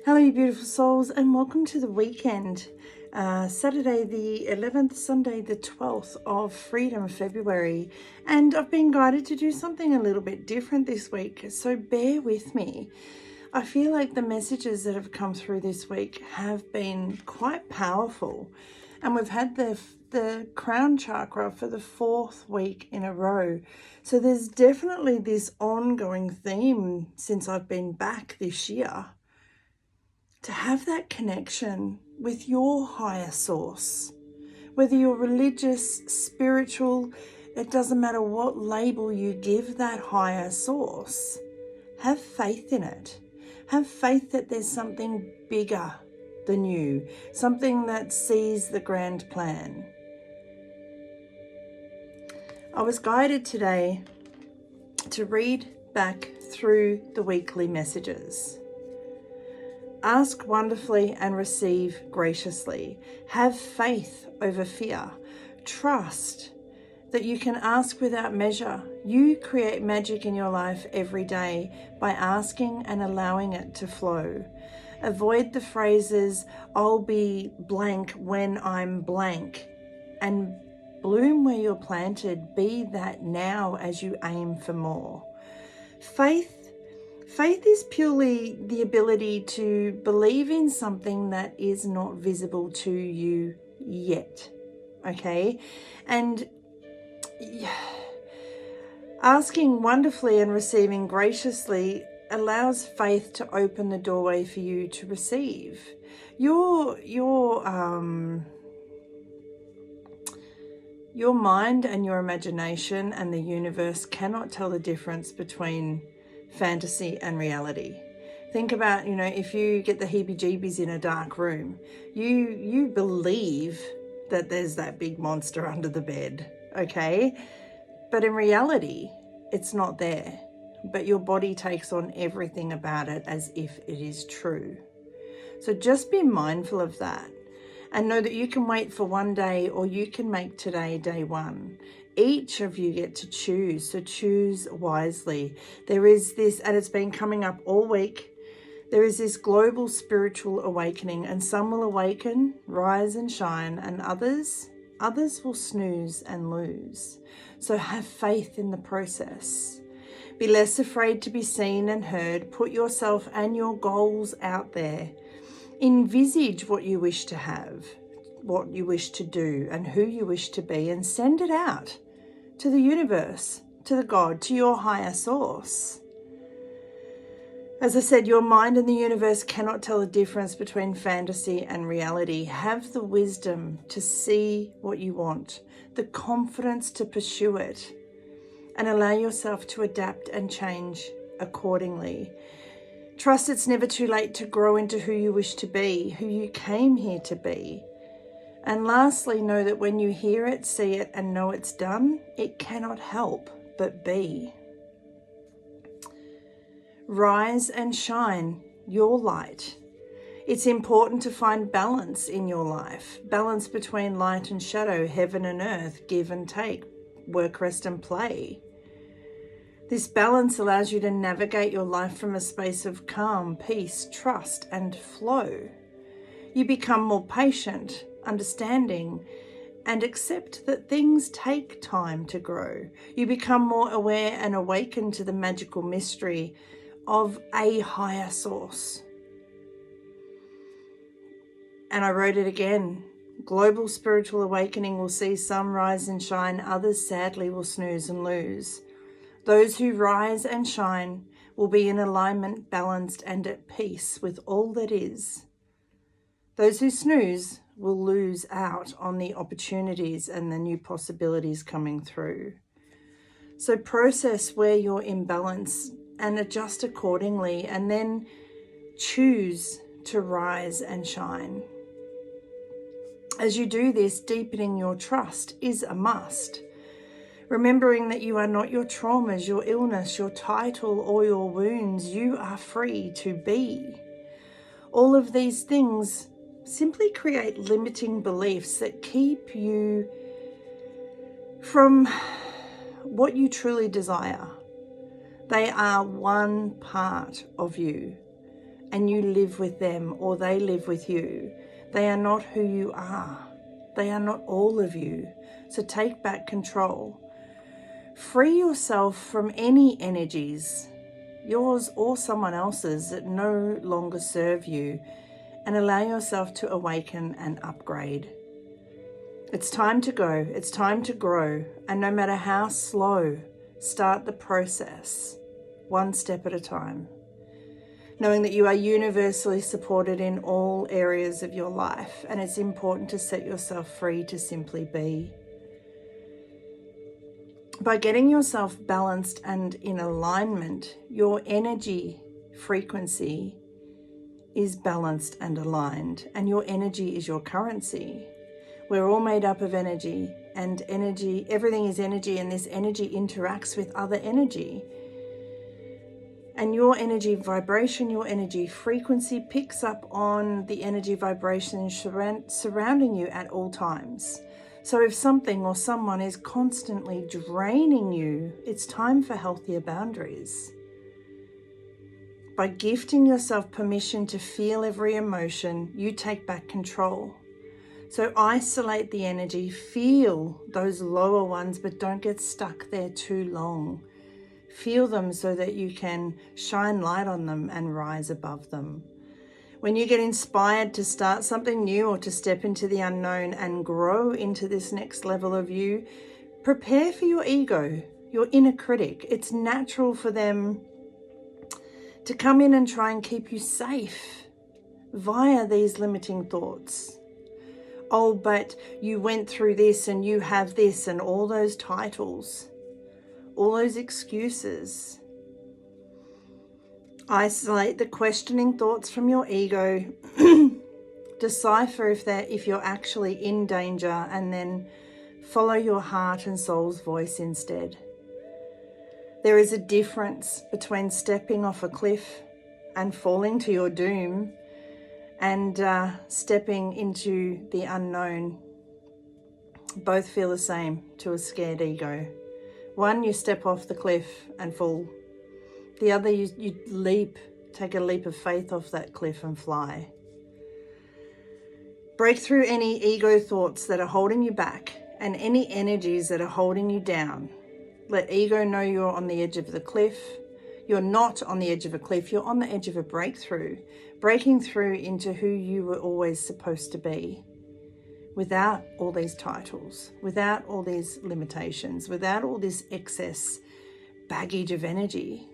Hello, you beautiful souls, and welcome to the weekend. Saturday the 11th, Sunday the 12th of Freedom, February. And I've been guided to do something a little bit different this week, so bear with me. I feel like the messages that have come through this week have been quite powerful. And we've had the crown chakra for the 4th week in a row. So there's definitely this ongoing theme since I've been back this year, to have that connection with your higher source. Whether you're religious, spiritual, it doesn't matter what label you give that higher source. Have faith in it. Have faith that there's something bigger than you, something that sees the grand plan. I was guided today to read back through the weekly messages. Ask wonderfully and receive graciously. Have faith over fear. Trust that you can ask without measure. You create magic in your life every day by asking and allowing it to flow. Avoid the phrases, I'll be blank when I'm blank, and bloom where you're planted. Be that now as you aim for more. Faith is purely the ability to believe in something that is not visible to you yet, okay? And asking wonderfully and receiving graciously allows faith to open the doorway for you to receive. Your mind and your imagination and the universe cannot tell the difference between fantasy and reality. Think about, if you get the heebie-jeebies in a dark room, you believe that there's that big monster under the bed, okay? But in reality, it's not there. But your body takes on everything about it as if it is true. So just be mindful of that. And know that you can wait for one day, or you can make today day one. Each of you get to choose, so choose wisely. There is this, and it's been coming up all week, there is this global spiritual awakening, and some will awaken, rise and shine, and others will snooze and lose. So have faith in the process. Be less afraid to be seen and heard. Put yourself and your goals out there. Envisage what you wish to have, what you wish to do, and who you wish to be, and send it out to the universe, to the God, to your higher source. As I said, your mind and the universe cannot tell the difference between fantasy and reality. Have the wisdom to see what you want, the confidence to pursue it, and allow yourself to adapt and change accordingly. Trust it's never too late to grow into who you wish to be, who you came here to be. And lastly, know that when you hear it, see it, and know it's done, it cannot help but be. Rise and shine your light. It's important to find balance in your life, balance between light and shadow, heaven and earth, give and take, work, rest and play. This balance allows you to navigate your life from a space of calm, peace, trust, and flow. You become more patient, understanding, and accept that things take time to grow. You become more aware and awaken to the magical mystery of a higher source. And I wrote it again. Global spiritual awakening will see some rise and shine, others sadly will snooze and lose. Those who rise and shine will be in alignment, balanced, and at peace with all that is. Those who snooze will lose out on the opportunities and the new possibilities coming through. So process where you're in balance and adjust accordingly, and then choose to rise and shine. As you do this, deepening your trust is a must. Remembering that you are not your traumas, your illness, your title, or your wounds. You are free to be. All of these things simply create limiting beliefs that keep you from what you truly desire. They are one part of you, and you live with them or they live with you, they are not who you are. They are not all of you. So take back control. Free yourself from any energies, yours or someone else's, that no longer serve you, and allow yourself to awaken and upgrade. It's time to go. It's time to grow. And no matter how slow, start the process, one step at a time. Knowing that you are universally supported in all areas of your life, and it's important to set yourself free to simply be. By getting yourself balanced and in alignment, your energy frequency is balanced and aligned, and your energy is your currency. We're all made up of energy, and energy, everything is energy, and this energy interacts with other energy. And your energy vibration, your energy frequency picks up on the energy vibration surrounding you at all times. So if something or someone is constantly draining you, it's time for healthier boundaries. By gifting yourself permission to feel every emotion, you take back control. So isolate the energy, feel those lower ones, but don't get stuck there too long. Feel them so that you can shine light on them and rise above them. When you get inspired to start something new or to step into the unknown and grow into this next level of you, prepare for your ego, your inner critic. It's natural for them to come in and try and keep you safe via these limiting thoughts. Oh, but you went through this and you have this, and all those titles, all those excuses. Isolate the questioning thoughts from your ego. Decipher if you're actually in danger, and then follow your heart and soul's voice instead. There is a difference between stepping off a cliff and falling to your doom and stepping into the unknown. Both feel the same to a scared ego. One, you step off the cliff and fall. The other, you leap, take a leap of faith off that cliff and fly. Break through any ego thoughts that are holding you back and any energies that are holding you down. Let ego know you're on the edge of the cliff. You're not on the edge of a cliff, you're on the edge of a breakthrough. Breaking through into who you were always supposed to be. Without all these titles, without all these limitations, without all this excess baggage of energy.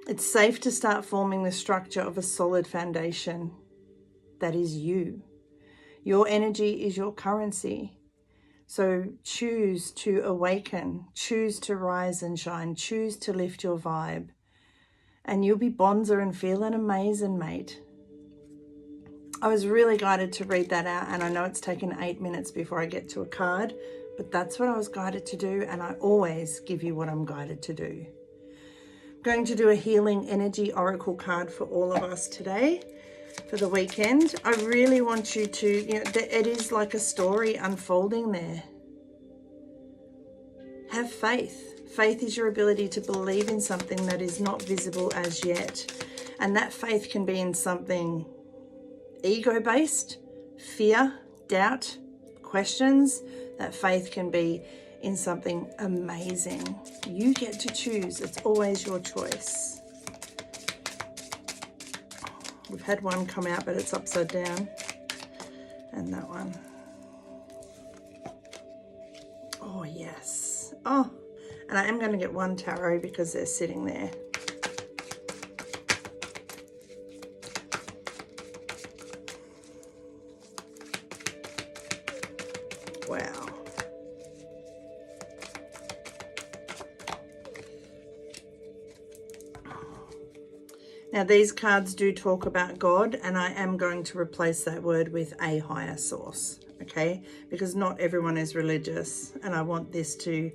It's safe to start forming the structure of a solid foundation that is you. Your energy is your currency. So choose to awaken, choose to rise and shine, choose to lift your vibe, and you'll be bonzer and feeling amazing, mate. I was really guided to read that out, and I know it's taken 8 minutes before I get to a card, but that's what I was guided to do, and I always give you what I'm guided to do. I'm going to do a healing energy oracle card for all of us today for the weekend. I really want you to, it is like a story unfolding there. Have faith. Faith is your ability to believe in something that is not visible as yet, and that faith can be in something ego-based, fear, doubt, questions. That faith can be in something amazing. You get to choose. It's always your choice. We've had one come out, but it's upside down. And that one. Oh, yes. Oh, and I am going to get one tarot because they're sitting there. Wow. Now these cards do talk about God, and I am going to replace that word with a higher source, okay? Because not everyone is religious, and I want this to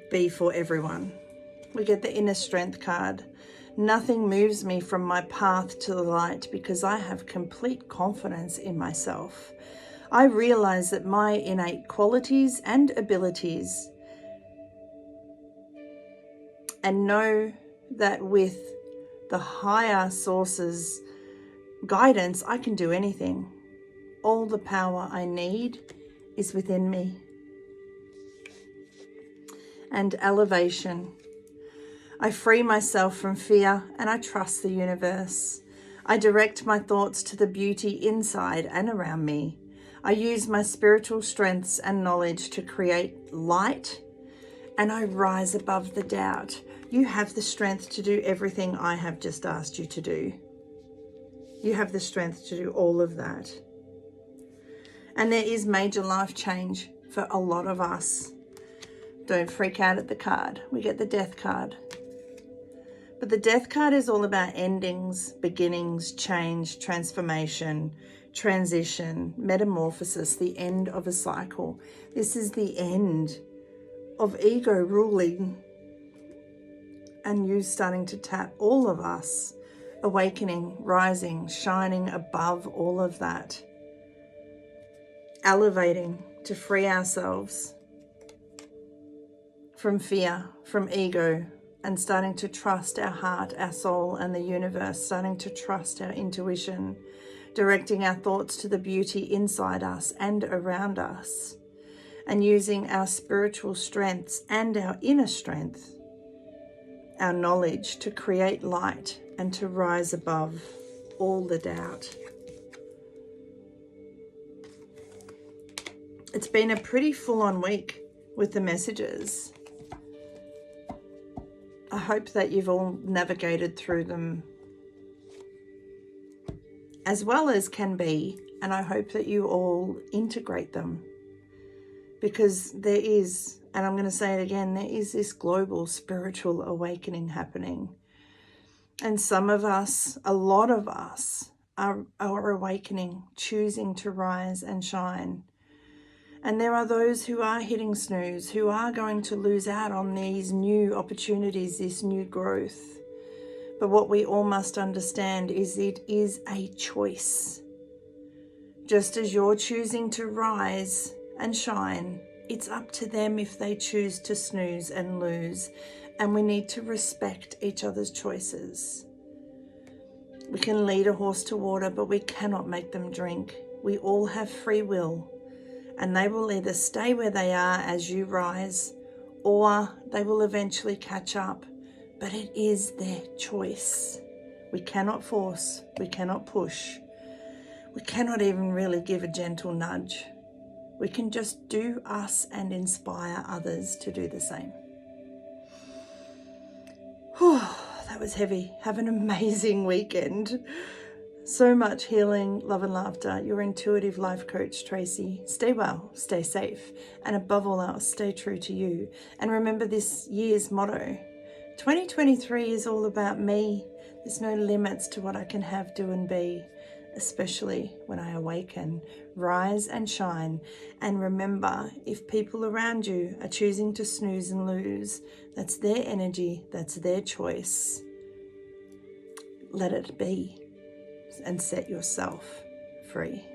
be for everyone. We get the inner strength card. Nothing moves me from my path to the light because I have complete confidence in myself. I realize that my innate qualities and abilities, and know that with the higher source's guidance, I can do anything. All the power I need is within me. And elevation. I free myself from fear and I trust the universe. I direct my thoughts to the beauty inside and around me. I use my spiritual strengths and knowledge to create light, and I rise above the doubt. You have the strength to do everything I have just asked you to do. You have the strength to do all of that. And there is major life change for a lot of us. Don't freak out at the card. We get the death card. But the death card is all about endings, beginnings, change, transformation, transition, metamorphosis, the end of a cycle. This is the end of ego ruling and you starting to tap all of us, awakening, rising, shining above all of that, elevating to free ourselves from fear, from ego, and starting to trust our heart, our soul, and the universe, starting to trust our intuition, directing our thoughts to the beauty inside us and around us, and using our spiritual strengths and our inner strength, our knowledge, to create light and to rise above all the doubt. It's been a pretty full-on week with the messages. I hope that you've all navigated through them as well as can be, and I hope that you all integrate them, because there is, and I'm going to say it again, there is this global spiritual awakening happening. And some of us, a lot of us, are awakening, choosing to rise and shine. And there are those who are hitting snooze, who are going to lose out on these new opportunities, this new growth. But what we all must understand is it is a choice. Just as you're choosing to rise and shine, it's up to them if they choose to snooze and lose. And we need to respect each other's choices. We can lead a horse to water, but we cannot make them drink. We all have free will. And they will either stay where they are as you rise, or they will eventually catch up. But it is their choice. We cannot force, we cannot push. We cannot even really give a gentle nudge. We can just do us and inspire others to do the same. Whew, that was heavy. Have an amazing weekend. So much healing, love and laughter. Your intuitive life coach, Tracy. Stay well, stay safe, and above all else, stay true to you. And remember this year's motto. 2023 is all about me. There's no limits to what I can have, do, and be, especially when I awaken, rise and shine. And remember, if people around you are choosing to snooze and lose, that's their energy, that's their choice. Let it be. And set yourself free.